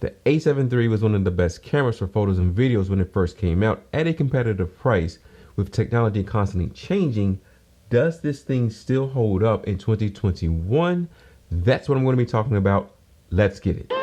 The A7 III was one of the best cameras for photos and videos when it first came out at a competitive price. With technology constantly changing, does this thing still hold up in 2021? That's what I'm going to be talking about. Let's get it.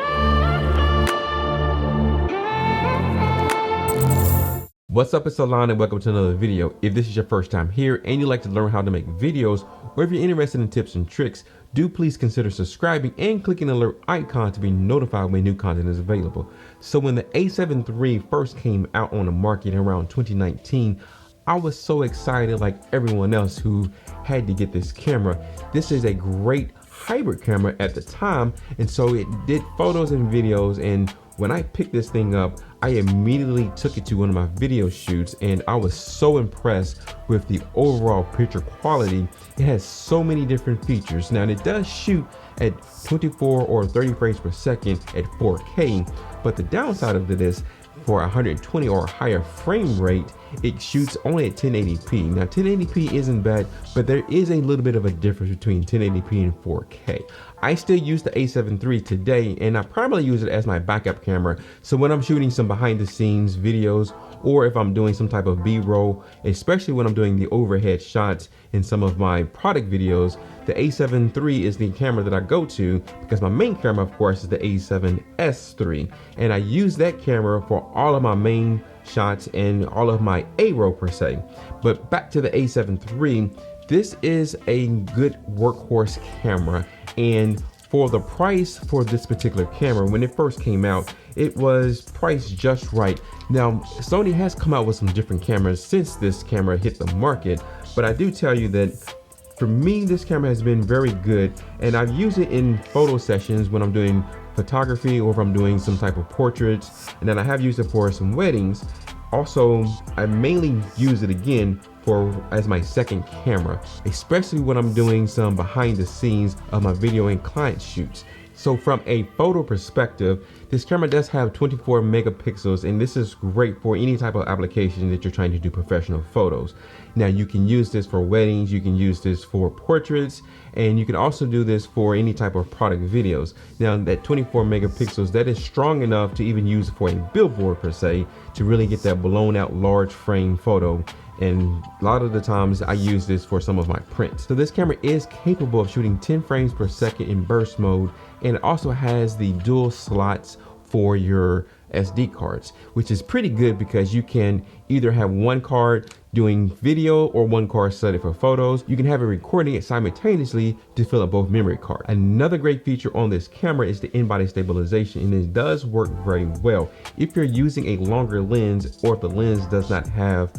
What's up, it's Alon and welcome to another video. If this is your first time here and you'd like to learn how to make videos, or if you're interested in tips and tricks, do please consider subscribing and clicking the alert icon to be notified when new content is available. So when the A7 III first came out on the market around 2019, I was so excited like everyone else who had to get this camera. This is a great hybrid camera at the time, and so it did photos and videos, and when I picked this thing up, I immediately took it to one of my video shoots, and I was so impressed with the overall picture quality. It has so many different features. Now, it does shoot at 24 or 30 frames per second at 4K, but the downside of this, for 120 or higher frame rate, it shoots only at 1080p. Now 1080p isn't bad, but there is a little bit of a difference between 1080p and 4K. I still use the A7 III today, and I primarily use it as my backup camera. So when I'm shooting some behind the scenes videos, or if I'm doing some type of B-roll, especially when I'm doing the overhead shots in some of my product videos, the A7 III is the camera that I go to, because my main camera, of course, is the A7S III. And I use that camera for all of my main shots and all of my A-roll per se. But back to the A7 III, this is a good workhorse camera, and for the price for this particular camera, when it first came out, it was priced just right. Now, Sony has come out with some different cameras since this camera hit the market, but I do tell you that for me, this camera has been very good, and I've used it in photo sessions when I'm doing photography or if I'm doing some type of portraits, and then I have used it for some weddings. Also, I mainly use it again as my second camera, especially when I'm doing some behind the scenes of my video and client shoots. So from a photo perspective, this camera does have 24 megapixels, and this is great for any type of application that you're trying to do professional photos. Now you can use this for weddings, you can use this for portraits, and you can also do this for any type of product videos. Now that 24 megapixels, that is strong enough to even use for a billboard per se, to really get that blown out large frame photo. And a lot of the times I use this for some of my prints. So this camera is capable of shooting 10 frames per second in burst mode, and it also has the dual slots for your SD cards, which is pretty good because you can either have one card doing video or one card set for photos. You can have it recording it simultaneously to fill up both memory cards. Another great feature on this camera is the in-body stabilization, and it does work very well. If you're using a longer lens, or if the lens does not have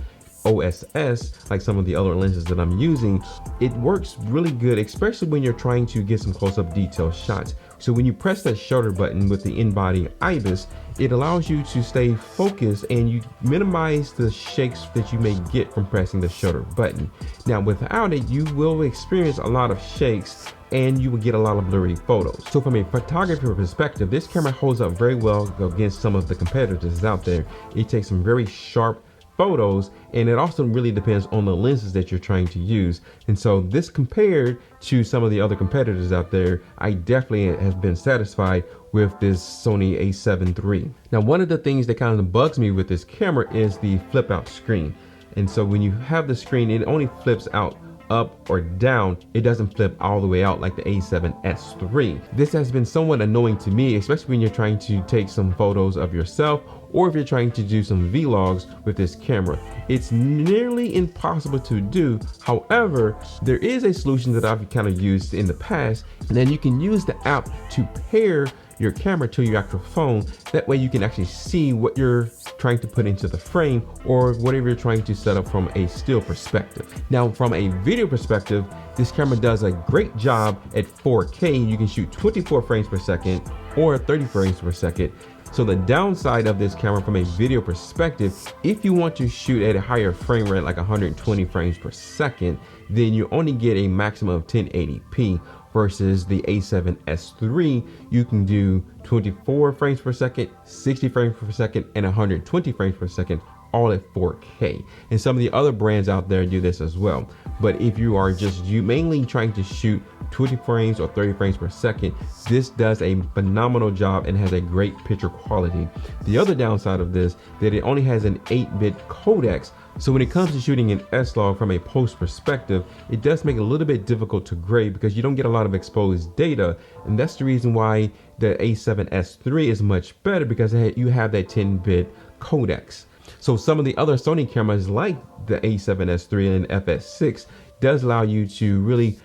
OSS like some of the other lenses that I'm using, it works really good, especially when you're trying to get some close-up detail shots. So when you press that shutter button with the in-body IBIS, it allows you to stay focused and you minimize the shakes that you may get from pressing the shutter button. Now without it, you will experience a lot of shakes and you will get a lot of blurry photos. So from a photography perspective, this camera holds up very well against some of the competitors out there. It takes some very sharp photos, and it also really depends on the lenses that you're trying to use. And so this, compared to some of the other competitors out there, I definitely have been satisfied with this Sony A7 III. Now, one of the things that kind of bugs me with this camera is the flip out screen. And so when you have the screen, it only flips out up or down. It doesn't flip all the way out like the A7S III. This has been somewhat annoying to me, especially when you're trying to take some photos of yourself, or if you're trying to do some vlogs with this camera. It's nearly impossible to do. However, there is a solution that I've kind of used in the past, and then you can use the app to pair your camera to your actual phone. That way you can actually see what you're trying to put into the frame, or whatever you're trying to set up from a still perspective. Now from a video perspective, this camera does a great job at 4K. You can shoot 24 frames per second or 30 frames per second. So the downside of this camera from a video perspective, if you want to shoot at a higher frame rate like 120 frames per second, then you only get a maximum of 1080p. Versus the A7S III, you can do 24 frames per second, 60 frames per second, and 120 frames per second, all at 4K. And some of the other brands out there do this as well. But if you are just mainly trying to shoot 20 frames or 30 frames per second, this does a phenomenal job and has a great picture quality. The other downside of this, that it only has an 8-bit codec. So when it comes to shooting an S-Log from a post perspective, it does make it a little bit difficult to grade because you don't get a lot of exposed data. And that's the reason why the A7S III is much better, because you have that 10-bit codec. So some of the other Sony cameras like the A7S III and FS6 does allow you to really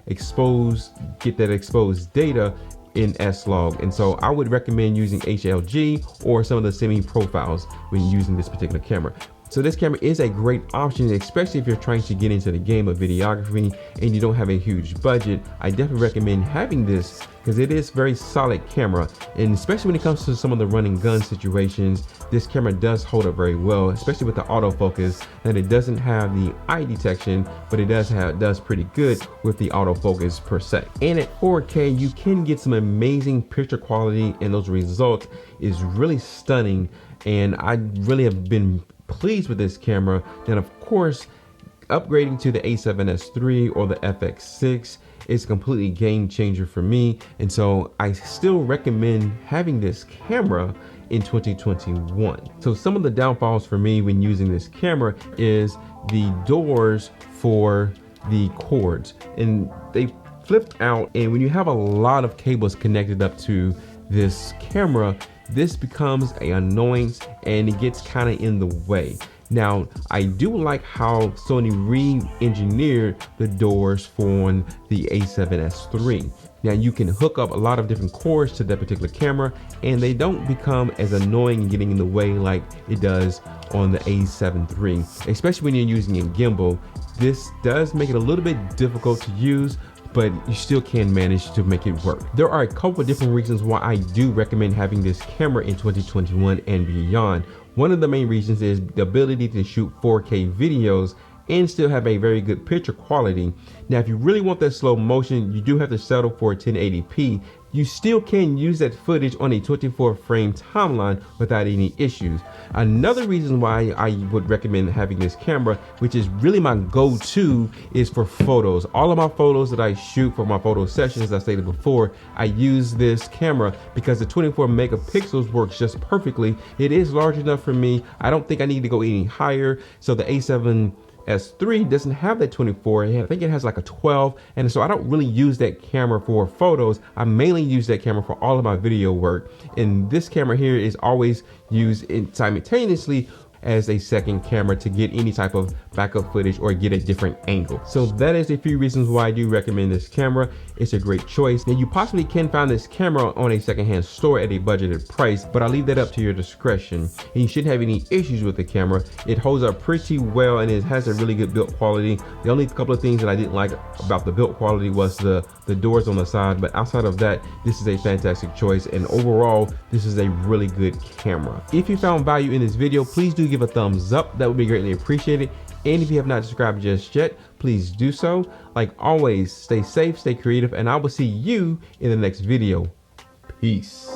get that exposed data in S-Log. And so I would recommend using HLG or some of the semi profiles when using this particular camera. So this camera is a great option, especially if you're trying to get into the game of videography and you don't have a huge budget. I definitely recommend having this because it is a very solid camera, and especially when it comes to some of the running gun situations, this camera does hold up very well, especially with the autofocus. And it doesn't have the eye detection, but it does pretty good with the autofocus per se. And at 4K, you can get some amazing picture quality, and those results is really stunning. And I really have been pleased with this camera. Then of course, upgrading to the A7S III or the FX6 is a completely game changer for me. And so I still recommend having this camera in 2021. So some of the downfalls for me when using this camera is the doors for the cords, and they flipped out. And when you have a lot of cables connected up to this camera, this becomes an annoyance and it gets kind of in the way. Now, I do like how Sony re-engineered the doors for the A7S III. Now you can hook up a lot of different cords to that particular camera and they don't become as annoying and getting in the way like it does on the A7 III, especially when you're using a gimbal. This does make it a little bit difficult to use, but you still can manage to make it work. There are a couple of different reasons why I do recommend having this camera in 2021 and beyond. One of the main reasons is the ability to shoot 4K videos and still have a very good picture quality. Now, if you really want that slow motion, you do have to settle for 1080p. You still can use that footage on a 24 frame timeline without any issues. Another reason why I would recommend having this camera, which is really my go-to, is for photos. All of my photos that I shoot for my photo sessions, as I stated before, I use this camera because the 24 megapixels works just perfectly. It is large enough for me. I don't think I need to go any higher. So the A7S III doesn't have that 24. I think it has like a 12, and so I don't really use that camera for photos. I mainly use that camera for all of my video work, and this camera here is always used simultaneously as a second camera to get any type of backup footage or get a different angle. So that is a few reasons why I do recommend this camera. It's a great choice. Now you possibly can find this camera on a secondhand store at a budgeted price, but I'll leave that up to your discretion. And you shouldn't have any issues with the camera. It holds up pretty well and it has a really good build quality. The only couple of things that I didn't like about the build quality was the doors on the side, but outside of that, this is a fantastic choice, and overall this is a really good camera. If you found value in this video, please do give a thumbs up. That would be greatly appreciated. And if you have not subscribed just yet, please do so. Like always, stay safe, stay creative, and I will see you in the next video. Peace.